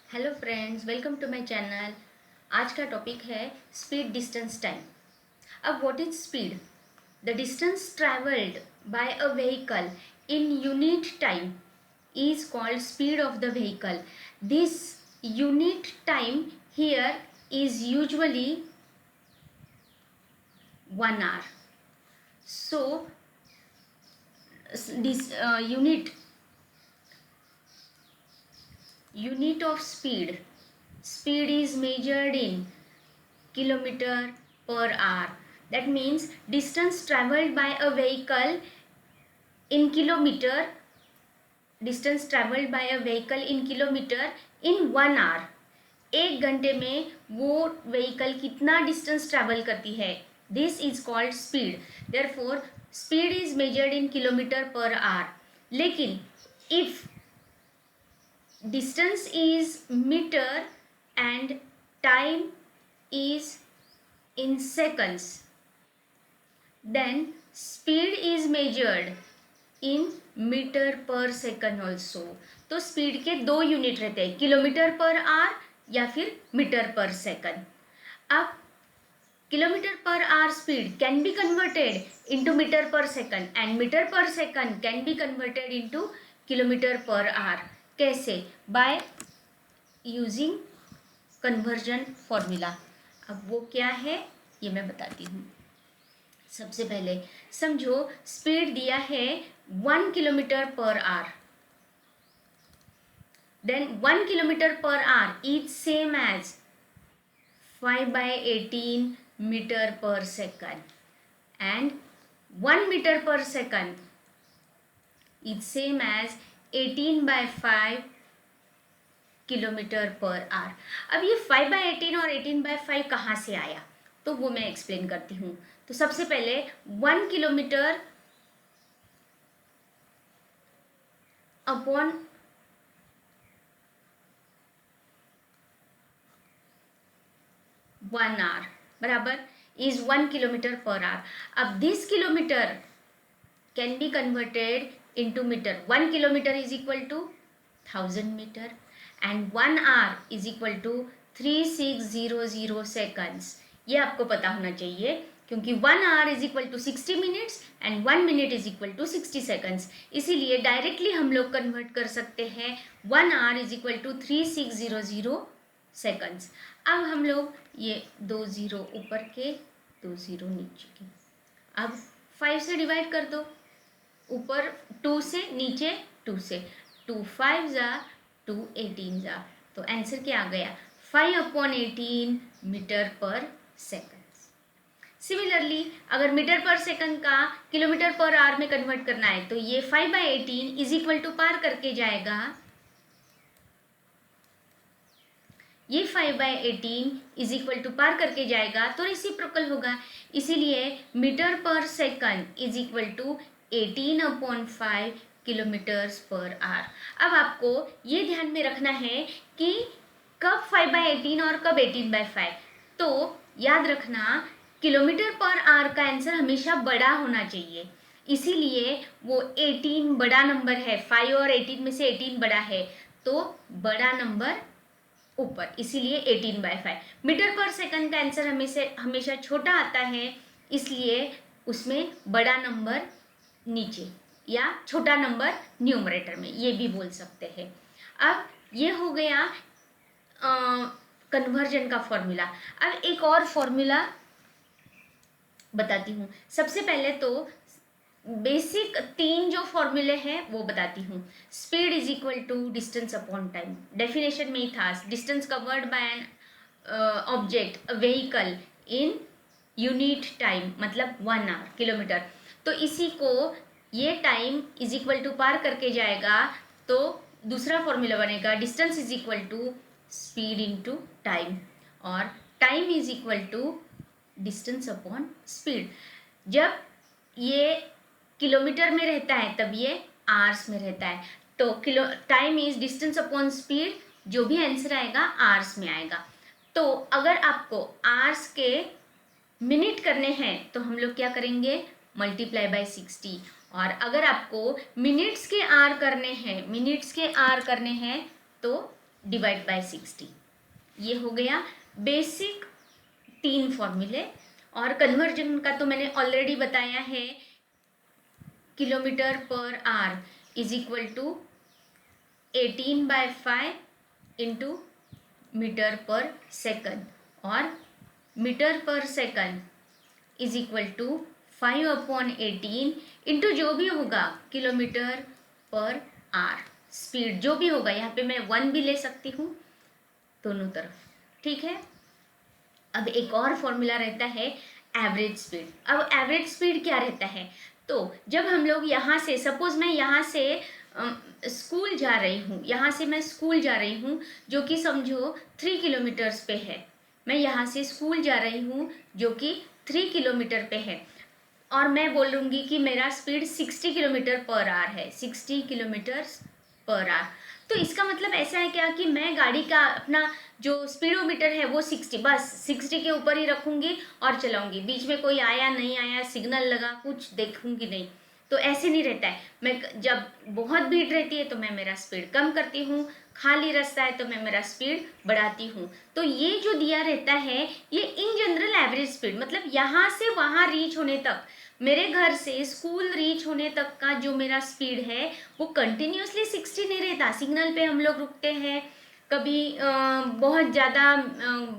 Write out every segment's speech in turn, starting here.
Hello friends, welcome to my channel. आज का topic है स्पीड, डिस्टेंस, टाइम। अब what is speed? The distance travelled by a vehicle in unit time is called speed of the vehicle. This unit time here is usually 1 hour. So this unit of speed is measured in kilometer per hour. That means distance traveled by a vehicle in kilometer, distance traveled by a vehicle in kilometer in 1 hour. 1 घंटे में वो vehicle कितना distance travel करती है, this is called speed. Therefore speed is measured in kilometre per our. लेकिन if distance is meter and time is in seconds, then speed is measured in metre per second also. तो speed के दो unit रहते हैं, kilometre per our या फिर metre per second. अब kilometre per hour speed can be converted into metre per second and metre per second can be converted into kilometre per hour. कैसे? By using conversion formula. अब वो क्या है ये मैं बताती हूँ. सबसे पहले समझो स्पीड दिया है 1 kilometre per hour. Then 1 kilometre per hour is same as 5/18 metre per second and 1 metre per second is same as 18/5 kilometre per hour. अब ये 5/18 और 18/5 कहाँ से आया तो वो मैं एक्सप्लेन करती हूँ. तो सबसे पहले 1 किलोमीटर अपॉन 1 आवर बराबर इज 1 किलोमीटर पर आवर. अब this kilometre can be converted into metre. 1 kilometre is equal to 1000 metre and 1 hour is equal to 3600 seconds. ये आपको पता होना चाहिए क्योंकि 1 hour is equal to 60 minutes and 1 minute is equal to 60 seconds. इसीलिए directly हम लोग कन्वर्ट कर सकते हैं 1 hour is equal to 3600 seconds. अब हम लोग ये 2 0 ऊपर के 2 0 नीचे के. अब 5 से डिवाइड कर दो. ऊपर 2 से, नीचे 2 से. 2 5 जा 2 18 जा. तो आंसर क्या आ गया? 5/18 मीटर पर सेकंड. सिमिलरली अगर मीटर पर सेकंड का किलोमीटर पर आवर में कन्वर्ट करना है तो ये 5/18 इज इक्वल टू पार करके जाएगा, ये 5/18 इज इक्वल टू पार करके जाएगा तो रेसिप्रोकल होगा. इसीलिए metre per second is equal to 18/5 kilometres per hour. अब आपको ये ध्यान में रखना है कि कब 5/18 और कब 18/5. तो याद रखना किलोमीटर पर आवर का आंसर हमेशा बड़ा होना चाहिए. इसीलिए वो 18 बड़ा नंबर है. 5 और 18 में से 18 बड़ा है तो बड़ा नंबर ऊपर, इसीलिए 18/5. मीटर पर सेकंड का आंसर हमेशा छोटा आता है, इसलिए उसमें बड़ा नंबर नीचे या छोटा नंबर न्यूमरेटर में, ये भी बोल सकते हैं. अब ये हो गया कन्वर्जन का फॉर्मूला. अब एक और फॉर्मूला बताती हूँ. सबसे पहले तो बेसिक 3 जो फॉर्मूले हैं वो बताती हूँ. Speed is equal to distance upon time. Definition में ही था, distance covered by an object, a vehicle in unit time, मतलब 1 आवर, किलोमीटर. तो इसी को ये टाइम इज इक्वल टू पार करके जाएगा तो दूसरा फॉर्मूला बनेगा distance is equal to speed into time, और time is equal to distance upon speed. जब ये किलोमीटर में रहता है तब ये आवर्स में रहता है. तो time is distance upon speed, जो भी आंसर आएगा आवर्स में आएगा. तो अगर आपको आवर्स के मिनट करने हैं तो हम लोग क्या करेंगे? Multiply by 60. और अगर आपको मिनट्स के आर करने हैं तो डिवाइड बाय 60। ये हो गया बेसिक 3 फॉर्मूले। और कन्वर्जन का तो मैंने ऑलरेडी बताया है, kilometre per hour is equal to 18/5 into metre per second, और metre per second is equal to 5/18 into जो भी होगा किलोमीटर पर आवर, स्पीड जो भी होगा, यहाँ पे मैं 1 भी ले सकती हूँ दोनों तरफ, ठीक है। अब एक और फॉर्मूला रहता है एवरेज स्पीड। अब एवरेज स्पीड क्या रहता है, तो जब हम लोग यहाँ से, सपोज मैं यहाँ से स्कूल जा रही हूँ, यहाँ से मैं स्कूल जा रही हूँ जो कि समझो 3 किलोमीटर्स पे है, मैं यहाँ से स्कूल जा रही हूँ जो कि 3 किलोमीटर पे है, और मैं बोलूँगी कि मेरा स्पीड 60 किलोमीटर पर आवर है, 60 किलोमीटर पर आवर। तो इसका मतलब ऐसा है क्या कि मैं गाड़ी का अपना जो स्पीडोमीटर है वो 60, बस 60 के ऊपर ही रखूँगी और चलाऊँगी, बीच में कोई आया नहीं आया, सिग्नल लगा, कुछ देखूँगी नहीं। तो ऐसे नहीं रहता है, मैं जब बहुत भीड़ रहती है तो मैं मेरा स्पीड कम करती हूँ, खाली रास्ता है तो मैं मेरा स्पीड बढ़ाती हूँ। तो ये जो दिया रहता है ये इन जनरल एवरेज स्पीड, मतलब यहाँ से वहाँ रीच होने तक, मेरे घर से स्कूल रीच होने तक का जो मेरा स्पीड है वो कंटिन्यूसली 60 नहीं रहता। सिग्नल पे हम लोग रुकते हैं, कभी बहुत ज़्यादा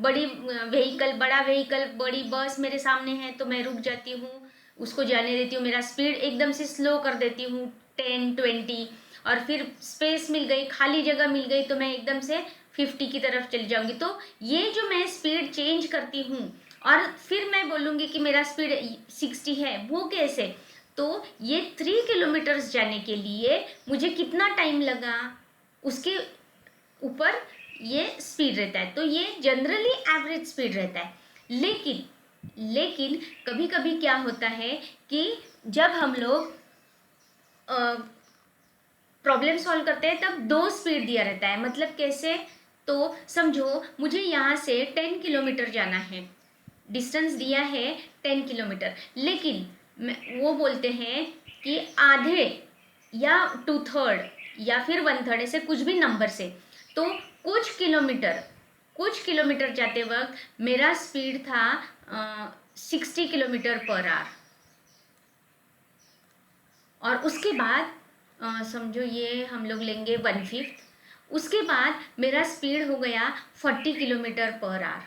बड़ी व्हीकल, बड़ा व्हीकल, बड़ी बस मेरे सामने है तो मैं रुक जाती हूँ, उसको जाने देती हूँ, मेरा स्पीड एकदम से स्लो कर देती हूँ 10-20, और फिर स्पेस मिल गई, खाली जगह मिल गई तो मैं एकदम से 50 की तरफ चली जाऊँगी। तो ये जो मैं स्पीड चेंज करती हूँ और फिर मैं बोलूँगी कि मेरा स्पीड 60 है, वो कैसे, तो ये 3 किलोमीटर्स जाने के लिए मुझे कितना टाइम लगा उसके ऊपर ये स्पीड रहता है। तो ये जनरली एवरेज स्पीड रहता है। लेकिन कभी कभी क्या होता है कि जब हम लोग प्रॉब्लम सॉल्व करते हैं तब 2 स्पीड दिया रहता है। मतलब कैसे, तो समझो मुझे यहाँ से 10 किलोमीटर जाना है, डिस्टेंस दिया है 10 किलोमीटर, लेकिन वो बोलते हैं कि आधे या 2/3 या फिर 1/3 ऐसे कुछ भी नंबर से, तो कुछ किलोमीटर जाते वक्त मेरा स्पीड था 60 किलोमीटर पर आवर, और उसके बाद समझो ये हम लोग लेंगे 1/5, उसके बाद मेरा स्पीड हो गया 40 किलोमीटर पर आवर।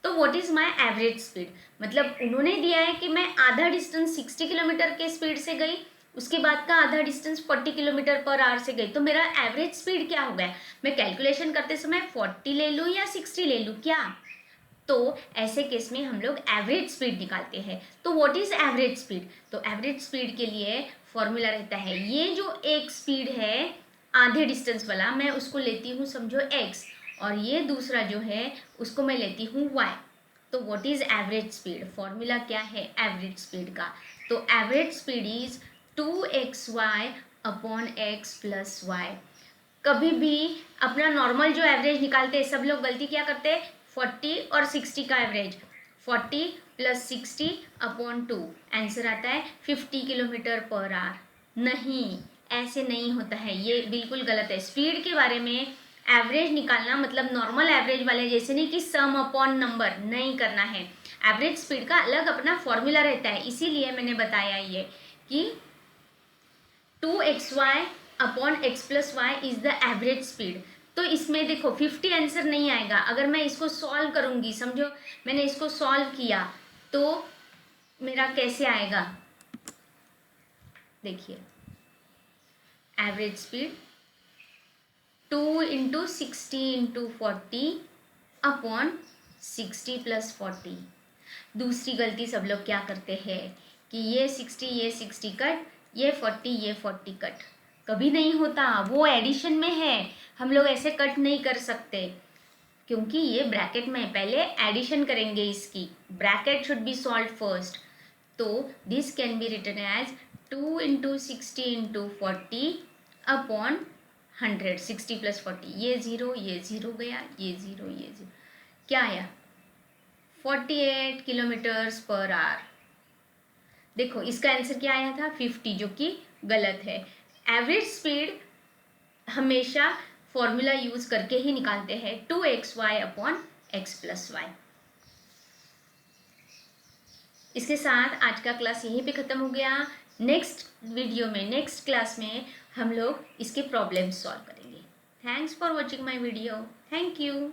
तो what is my average speed, मतलब उन्होंने दिया है कि मैं आधा डिस्टेंस 60 किलोमीटर के स्पीड से गई, उसके बाद का आधा डिस्टेंस 40 किलोमीटर पर आवर से गई, तो मेरा एवरेज स्पीड क्या हो गया। मैं कैलकुलेशन करते समय 40 ले लूँ या 60 ले लूँ क्या, तो ऐसे केस में हम लोग एवरेज स्पीड निकालते हैं। तो व्हाट इज़ एवरेज स्पीड, तो एवरेज स्पीड के लिए फॉर्मूला रहता है, ये जो एक स्पीड है आधे डिस्टेंस वाला, मैं उसको लेती हूँ समझो x, और ये दूसरा जो है उसको मैं लेती हूँ y। तो what is average speed, formula क्या है एवरेज स्पीड का, तो average speed is 2xy upon x plus y। कभी भी अपना नॉर्मल जो एवरेज निकालते हैं सब लोग गलती क्या करते हैं, 40 और 60 का एवरेज, 40 + 60 अपॉन 2, आंसर आता है 50 किलोमीटर पर आवर। नहीं, ऐसे नहीं होता है, ये बिल्कुल गलत है। स्पीड के बारे में एवरेज निकालना मतलब नॉर्मल एवरेज वाले जैसे नहीं कि सम अपॉन नंबर नहीं करना है। एवरेज स्पीड का अलग अपना फॉर्मूला रहता है, इसीलिए मैंने बताया ये कि 2xy upon x plus y is the average speed. तो इसमें देखो 50 आंसर नहीं आएगा, अगर मैं इसको सॉल्व करूंगी, समझो मैंने इसको सॉल्व किया तो मेरा कैसे आएगा, देखिए एवरेज स्पीड 2 × 60 × 40 अपॉन 60 + 40। दूसरी गलती सब लोग क्या करते हैं कि ये 60 कट, ये 40 कट, कभी नहीं होता, वो एडिशन में है, हम लोग ऐसे कट नहीं कर सकते क्योंकि ये ब्रैकेट में है, पहले एडिशन करेंगे इसकी, bracket should be solve first. तो this can be written as 2 × 60 × 40 upon 100, 60 + 40, ये 0 गया, ये 0 क्या आया 48 किलोमीटर्स पर आवर। देखो इसका आंसर क्या आया था 50, जो कि गलत है। एवरेज स्पीड हमेशा फॉर्मूला यूज करके ही निकालते हैं 2xy upon x plus Y. इसके साथ आज का क्लास यहीं पे ख़त्म हो गया। नेक्स्ट वीडियो में, नेक्स्ट क्लास में हम लोग इसके प्रॉब्लम सॉल्व करेंगे। Thanks for watching my video. Thank you.